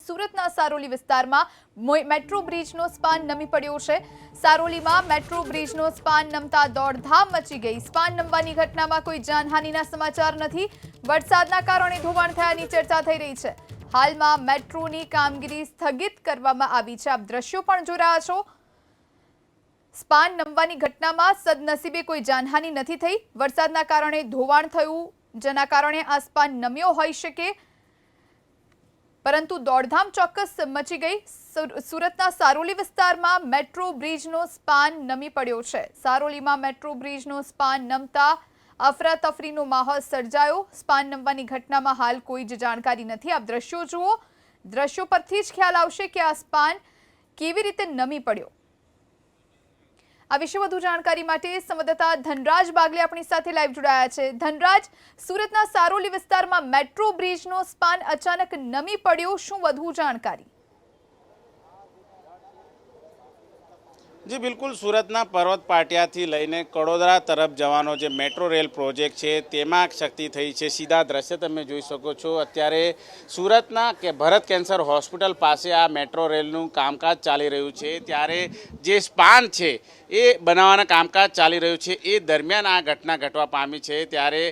સુરતના સારોલી વિસ્તારમાં metro બ્રિજનો span નમી પડ્યો છે। સારોલીમાં મેટ્રો બ્રિજનો સ્પાન નમતા દોડધામ મચી ગઈ। સ્પાન નમવાની ઘટનામાં કોઈ જાનહાનિના સમાચાર નથી। વરસાદના કારણે ધોવાણ થયાની ચર્ચા થઈ રહી છે। હાલમાં મેટ્રોની કામગીરી સ્થગિત કરવામાં આવી છે। આપ દ્રશ્યો પણ જોઈ રહ્યા છો। સ્પાન નમવાની ઘટનામાં સદનસીબે કોઈ જાનહાનિ નથી થઈ। વરસાદના કારણે ધોવાણ થયું, જેના કારણે આ સ્પાન નમ્યો હોઈ શકે, પરંતુ દોડધામ ચોક્કસ મચી ગઈ। સુરતના સારોલી વિસ્તારમાં મેટ્રો બ્રિજનો સ્પાન નમી પડ્યો છે। સારોલીમાં મેટ્રો બ્રિજનો સ્પાન નમતા અફરાતફરીનો માહોલ સર્જાયો। સ્પાન નમવાની ઘટનામાં હાલ કોઈ જ જાણકારી નથી। આપ દ્રશ્યો જુઓ, દ્રશ્યો પરથી જ ખ્યાલ આવશે કે આ સ્પાન કેવી રીતે નમી પડ્યો। આ વિશે વધુ જાણકારી માટે સંવાદદાતા ધનરાજ બાગલે આપણી સાથે લાઈવ જોડાયા છે। ધનરાજ, સુરતના સારોલી વિસ્તારમાં મેટ્રો બ્રિજનો સ્પાન અચાનક નમી પડ્યો, શું વધુ જાણકારી? જી બિલકુલ, સુરતના પર્વત પાટિયાથી લઈને કડોદરા તરફ જવાનો જે મેટ્રો રેલ પ્રોજેક્ટ છે તેમાં ક્ષતિ થઈ છે। સીધા દ્રશ્ય તમે જોઈ શકો છો। અત્યારે સુરતના ભરત કેન્સર હોસ્પિટલ પાસે આ મેટ્રો રેલનું કામકાજ ચાલી રહ્યું છે, ત્યારે જે સ્પાન છે એ બનાવવાના કામકાજ ચાલી રહ્યું છે એ દરમિયાન આ ઘટના ઘટવા પામી છે। ત્યારે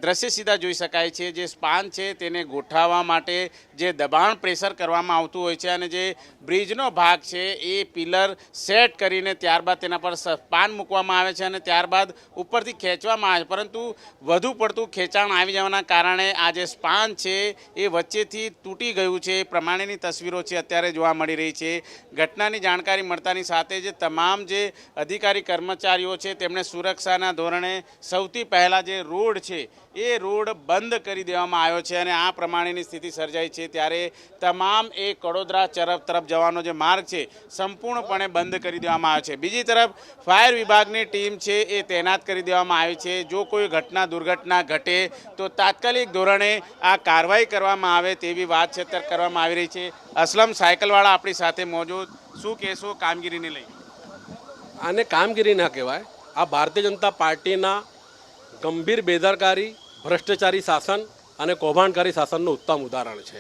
દ્રશ્ય સીધા જોઈ શકાય છે। જે સ્પાન છે તેને ગોઠવવા માટે જે દબાણ પ્રેશર કરવામાં આવતું હોય છે અને જે બ્રિજનો ભાગ છે એ પિલર સેટ કરીને ત્યારબાદ તેના પર સ્પાન મૂકવામાં આવે છે અને ત્યારબાદ ઉપરથી ખેંચવામાં આવે છે, પરંતુ વધુ પડતું ખેંચાણ આવી જવાના કારણે આ જે સ્પાન છે એ વચ્ચેથી તૂટી ગયું છે। એ પ્રમાણેની તસવીરો છે અત્યારે જોવા મળી રહી છે। ઘટનાની જાણકારી મળતાની સાથે જે તમામ જે અધિકારી કર્મચારીઓ છે તેમણે સુરક્ષાના ધોરણે સૌથી પહેલાં જે રોડ છે એ રોડ બંધ કરી દેવામાં આવ્યો છે અને આ પ્રમાણેની સ્થિતિ સર્જાઈ છે। ત્યારે તમામ એ કડોદરા તરફ જવાનો જે માર્ગ છે સંપૂર્ણપણે બંધ કરી દેવામાં આવ્યો છે। બીજી તરફ ફાયર વિભાગની ટીમ છે એ તૈનાત કરી દેવામાં આવી છે। જો કોઈ દુર્ઘટના ઘટે તો તાત્કાલિક ધોરણે આ કાર્યવાહી કરવામાં આવે તેવી વાત છે અત્યારે કરવામાં આવી રહી છે। અસલમ સાયકલવાળા આપણી સાથે મોજૂદ, શું કહેશો કામગીરીને લઈ? આને કામગીરી ના કહેવાય, આ ભારતીય જનતા પાર્ટીના ગંભીર બેદરકારી, ભ્રષ્ટાચારી શાસન અને કૌભાંડકારી શાસનનું ઉત્તમ ઉદાહરણ છે।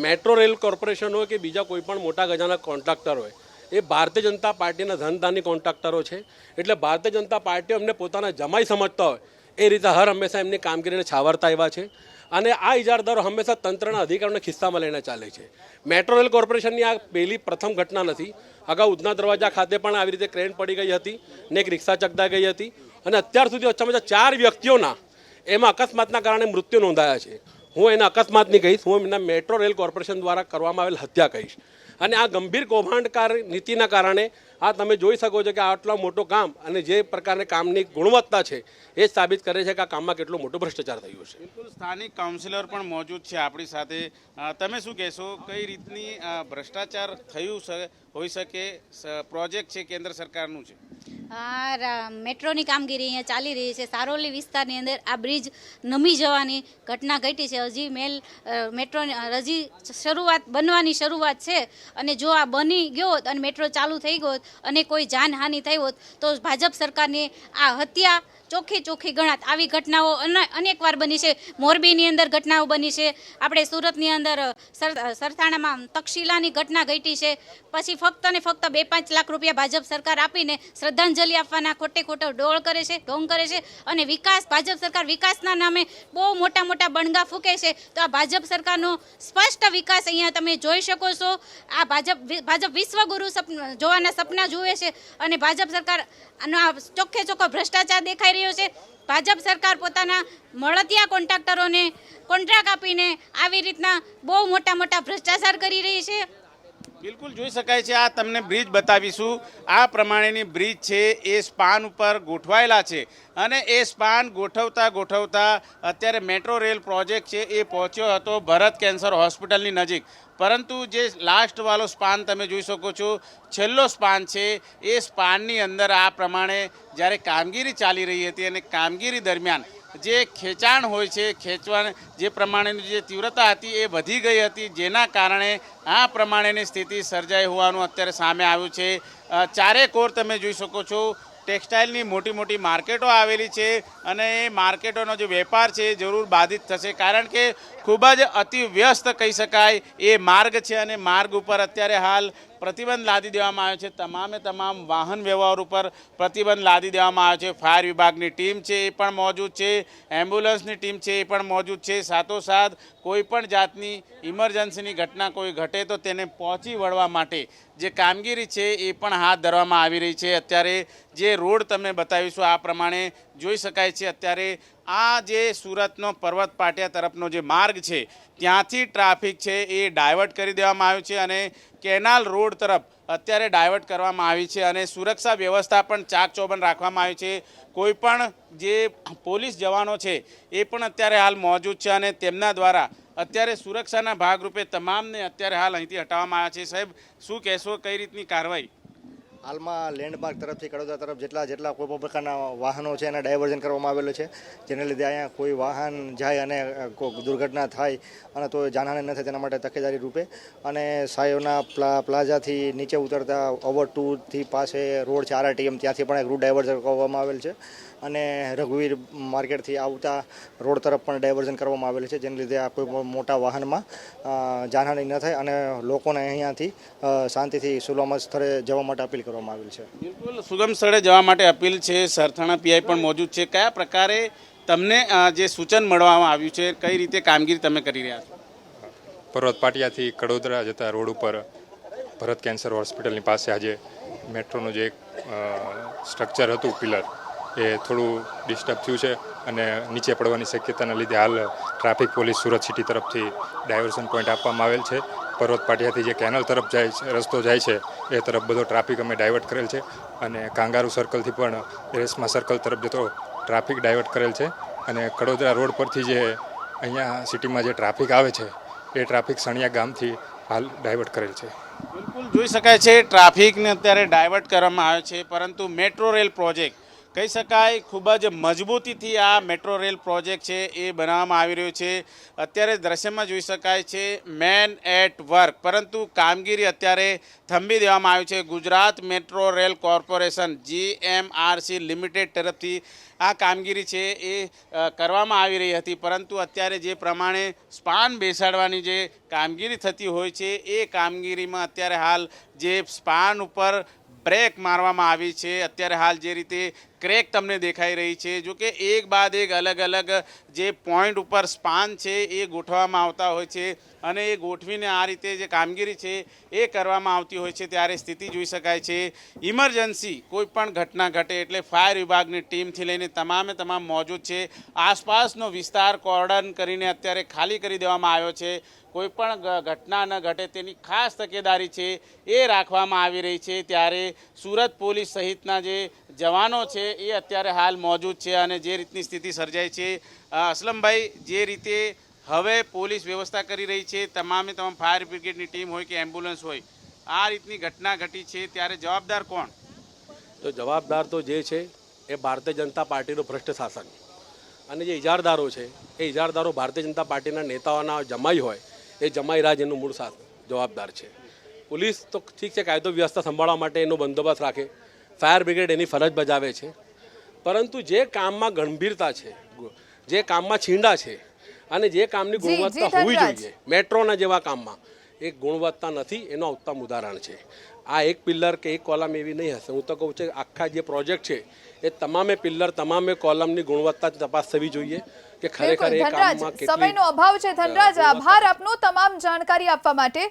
મેટ્રો રેલ કોર્પોરેશન હોય કે બીજા કોઈ પણ મોટા ગજાના કોન્ટ્રાક્ટર હોય, એ ભારતીય જનતા પાર્ટીના ધનદાની કોન્ટ્રાક્ટરો છે। એટલે ભારતીય જનતા પાર્ટીઓ એમને પોતાના જમાઈ સમજતા હોય એ રીતે હંમેશા એમની કામગીરીને છાવરતા આવ્યા છે અને આ ઇજારદારો હંમેશા તંત્રના અધિકારોને ખિસ્સામાં લઈને ચાલે છે। મેટ્રો રેલ કોર્પોરેશનની આ પ્રથમ ઘટના નથી। અગાઉ ઉધના દરવાજા ખાતે પણ આવી રીતે ક્રેન પડી ગઈ હતી ને એક રિક્ષા ચગદાઈ ગઈ હતી અને અત્યાર સુધી ઓછામાં ઓછા 4 વ્યક્તિઓના એમાં અકસ્માતના કારણે મૃત્યુ નોંધાયા છે। હું એને અકસ્માતની કહીશ, હું એમના મેટ્રો રેલ કોર્પોરેશન દ્વારા કરવામાં આવેલ હત્યા કહીશ। અને આ ગંભીર કૌભાંડકાર નીતિના કારણે આ તમે જોઈ શકો છો કે આટલા મોટો કામ અને જે પ્રકારની કામની ગુણવત્તા છે એ જ સાબિત કરે છે કે આ કામમાં કેટલો મોટો ભ્રષ્ટાચાર થયો છે। બિલકુલ, સ્થાનિક કાઉન્સિલર પણ મોજૂદ છે આપણી સાથે। તમે શું કહેશો, કઈ રીતની ભ્રષ્ટાચાર થયું હોઈ શકે? પ્રોજેક્ટ છે કેન્દ્ર સરકારનું છે, મેટ્રોની કામગીરી અહીંયા ચાલી રહી છે। સારોલી વિસ્તારની અંદર આ બ્રિજ નમી જવાની ઘટના ઘટી છે। હજી મેટ્રો હજી બનવાની શરૂઆત છે અને જો આ બની ગયો હોત અને મેટ્રો ચાલુ થઈ ગયો અને કોઈ જાનહાનિ થઈ હોત તો ભાજપ સરકારની આ હત્યા ચોખ્ખી ગણાત। આવી ઘટનાઓ અનેકવાર બની છે। મોરબીની અંદર ઘટનાઓ બની છે, આપણે સુરતની અંદર સરથાણામાં તક્ષશિલાની ઘટના ઘટી છે। પછી ફક્ત ને ફક્ત 2-5 લાખ રૂપિયા ભાજપ સરકાર આપીને શ્રદ્ધાંજલિ આપવાના ખોટો ઢોંગ કરે છે અને ભાજપ સરકાર વિકાસના નામે બહુ મોટા બણગા ફૂંકે છે। તો આ ભાજપ સરકારનો સ્પષ્ટ વિકાસ અહીંયા તમે જોઈ શકો છો। આ ભાજપ વિશ્વગુરુ જોવાના સપના જુએ છે અને ભાજપ સરકાર ચોખ્ખો ભ્રષ્ટાચાર દેખાઈ રહ્યો છે। ભાજપ સરકાર પોતાના મળતિયા કોન્ટ્રાક્ટરોને કોન્ટ્રાક્ટ આપીને આવી રીતના બહુ મોટા ભ્રષ્ટાચાર કરી રહી છે। બિલકુલ જોઈ શકાય છે। આ તમને બ્રિજ બતાવીશું। આ પ્રમાણેની બ્રિજ છે એ સ્પાન ઉપર ગોઠવાયેલા છે અને એ સ્પાન ગોઠવતા અત્યારે મેટ્રો રેલ પ્રોજેક્ટ છે એ પહોંચ્યો હતો ભરત કેન્સર હોસ્પિટલની નજીક, પરંતુ જે લાસ્ટ વાળો સ્પાન તમે જોઈ શકો છો, છેલ્લો સ્પાન છે, એ સ્પાનની અંદર આ પ્રમાણે જ્યારે કામગીરી ચાલી રહી હતી અને કામગીરી દરમિયાન જે ખેંચાણ હોય છે, ખેંચવા જે પ્રમાણેની જે તીવ્રતા હતી એ વધી ગઈ હતી, જેના કારણે આ પ્રમાણેની સ્થિતિ સર્જાઈ હોવાનું અત્યારે સામે આવ્યું છે। ચારે કોર તમે જોઈ શકો છો, ટેક્સટાઇલની મોટી મોટી માર્કેટો આવેલી છે અને એ માર્કેટોનો જે વેપાર છે એ જરૂર બાધિત થશે, કારણ કે ખૂબ જ અતિ વ્યસ્ત કહી શકાય એ માર્ગ છે અને માર્ગ ઉપર અત્યારે હાલ પ્રતિબંધ લાદી દેવામાં આવ્યો છે. તમામે તમામ વાહન વ્યવહાર ઉપર પ્રતિબંધ લાદી દેવામાં આવ્યો છે. ફાયર વિભાગની ટીમ છે એ પણ મોજૂદ છે, એમ્બ્યુલન્સની ટીમ છે એ પણ મોજૂદ છે. સાથોસાથ કોઈ પણ જાતની ઇમરજન્સીની ઘટના કોઈ ઘટે તો તેને પહોંચી વળવા માટે જે કામગીરી છે એ પણ હાથ ધરવામાં આવી રહી છે. અત્યારે જે રોડ તમને બતાવીશું આ પ્રમાણે જોઈ શકાય છે. અત્યારે આ જે સુરતનો પર્વત પાટિયા તરફનો જે માર્ગ છે ત્યાંથી ટ્રાફિક છે એ ડાયવર્ટ કરી દેવામાં આવ્યું છે અને કેનાલ રોડ તરફ અત્યારે ડાયવર્ટ કરવામાં આવી છે અને સુરક્ષા વ્યવસ્થા પણ ચાકચોબંધ રાખવામાં આવી છે. કોઈ પણ જે પોલીસ જવાનો છે એ પણ અત્યારે હાલ મોજૂદ છે અને તેમના દ્વારા અત્યારે સુરક્ષાના ભાગરૂપે તમામને અત્યારે હાલ અહીંથી હટાવવામાં આવ્યા છે. સાહેબ, શું કહેશો, કઈ રીતની કાર્યવાહી? હાલમાં લેન્ડમાર્ક તરફથી કડોદરા તરફ જેટલા કોઈ પણ પ્રકારના વાહનો છે એને ડાયવર્ઝન કરવામાં આવેલું છે, જેને લીધે અહીંયા કોઈ વાહન જાય અને કોઈ દુર્ઘટના થાય અને તો જાનહાનિ ન થાય તેના માટે તકેદારી રૂપે અને સાયોના પ્લાઝાથી નીચે ઉતરતા ઓવર 2 પાસે રોડ છે RRTM, ત્યાંથી પણ એક રૂટ ડાયવર્ઝન કરવામાં આવેલ છે અને રઘુવીર માર્કેટથી આવતા રોડ તરફ પણ ડાયવર્ઝન કરવામાં આવેલ છે, જેને લીધે આ કોઈ પણ મોટા વાહનમાં જાનહાનિ ન થાય અને લોકોને અહીંયાથી શાંતિથી સુલમ સ્થળે જવા માટે અપીલ કરવામાં આવેલ છે. બિલકુલ સુગમ સ્થળે જવા માટે અપીલ છે. સરથાણા પીઆઈ પણ મોજૂદ છે. કયા પ્રકારે તમને જે સૂચન મળવામાં આવ્યું છે, કઈ રીતે કામગીરી તમે કરી રહ્યા છો? પર્વત પાટિયાથી કડોદરા જતા રોડ ઉપર ભરત કેન્સર હોસ્પિટલની પાસે આજે મેટ્રોનું જે એક સ્ટ્રક્ચર હતું પિલર એ થોડું ડિસ્ટર્બ થયું છે અને નીચે પડવાની શક્યતાના લીધે હાલ ટ્રાફિક પોલીસ સુરત સિટી તરફથી ડાયવર્ઝન પોઈન્ટ આપવામાં આવેલ છે. પર્વત પાટિયાથી જે કેનલ તરફ જાય છે, રસ્તો જાય છે એ તરફ બધો ટ્રાફિક અમે ડાયવર્ટ કરેલ છે અને કાંગારૂ સર્કલથી પણ રેસમા સર્કલ તરફ જતો ટ્રાફિક ડાયવર્ટ કરેલ છે અને કડોદરા રોડ પરથી જે અહીંયા સિટીમાં જે ટ્રાફિક આવે છે એ ટ્રાફિક સણિયા ગામથી હાલ ડાયવર્ટ કરેલ છે. બિલકુલ જોઈ શકાય છે ટ્રાફિકને અત્યારે ડાયવર્ટ કરવામાં આવે છે, પરંતુ મેટ્રો રેલ પ્રોજેક્ટ કહી શકાય ખૂબ જ મજબૂતીથી આ મેટ્રો રેલ પ્રોજેક્ટ છે એ બનાવવામાં આવી રહ્યો છે. અત્યારે દ્રશ્યમાં જોઈ શકાય છે મેન એટ વર્ક, પરંતુ કામગીરી અત્યારે થંભી દેવામાં આવી છે. Gujarat metro rail corporation GMRC limited તરફથી આ કામગીરી છે એ કરવામાં આવી રહી હતી, પરંતુ અત્યારે જે પ્રમાણે સ્પાન બેસાડવાની જે કામગીરી થતી હોય છે એ કામગીરીમાં અત્યારે હાલ જે સ્પાન ઉપર બ્રેક મારવામાં આવી છે. અત્યારે હાલ જે રીતે ક્રેક તમને દેખાઈ રહી છે, જો કે એક બાદ એક અલગ અલગ જે પોઈન્ટ ઉપર સ્પાન છે એ ગોઠવવામાં આવતા હોય છે અને એ ગોઠવીને આ રીતે જે કામગીરી છે એ કરવામાં આવતી હોય છે. ત્યારે સ્થિતિ જોઈ શકાય છે. ઇમરજન્સી કોઈ પણ ઘટના ઘટે એટલે ફાયર વિભાગની ટીમથી લઈને તમામે તમામ મોજૂદ છે. આસપાસનો વિસ્તાર કોર્ડન કરીને અત્યારે ખાલી કરી દેવામાં આવ્યો છે. કોઈ પણ ઘટના ન ઘટે તેની ખાસ તકેદારી છે એ રાખવામાં આવી રહી છે. ત્યારે સુરત પોલીસ સહિતના જે જવાનો છે એ અત્યારે હાલ મોજૂદ છે અને જે રીતની સ્થિતિ સર્જાઈ છે, અસલમભાઈ, જે રીતે હવે પોલીસ વ્યવસ્થા કરી રહી છે, તમામે તમામ ફાયર બ્રિગેડની ટીમ હોય કે એમ્બ્યુલન્સ હોય, આ રીતની ઘટના ઘટી છે ત્યારે જવાબદાર કોણ? તો જવાબદાર તો જે છે એ ભારતીય જનતા પાર્ટીનું ભ્રષ્ટ શાસન અને જે ઇજારદારો છે એ ઇજારદારો ભારતીય જનતા પાર્ટીના નેતાઓના જમાઈ હોય એ જમાઈ રાજ એનું મૂળ જવાબદાર છે. પોલીસ તો ઠીક છે, કાયદો વ્યવસ્થા સંભાળવા માટે એનો બંદોબસ્ત રાખે, ફાયર બ્રિગેડ એની ફરજ બજાવે છે, પરંતુ જે કામમાં ગંભીરતા છે, જે કામમાં છીંડા છે અને જે કામની ગુણવત્તા હોવી જોઈએ મેટ્રોના જેવા કામમાં એ ગુણવત્તા નથી, એનું ઉત્તમ ઉદાહરણ છે. આ એક પિલ્લર કે એક કોલમ એવી નહીં હશે. હું તો કહું છું આખા જે પ્રોજેક્ટ છે એ તમામે પિલ્લર તમામે કોલમની ગુણવત્તા તપાસ થવી જોઈએ કે ખરેખર એ કામમાં કેટલી. સમયનો અભાવ છે ધનરાજ, આભાર આપનો તમામ જાણકારી આપવા માટે.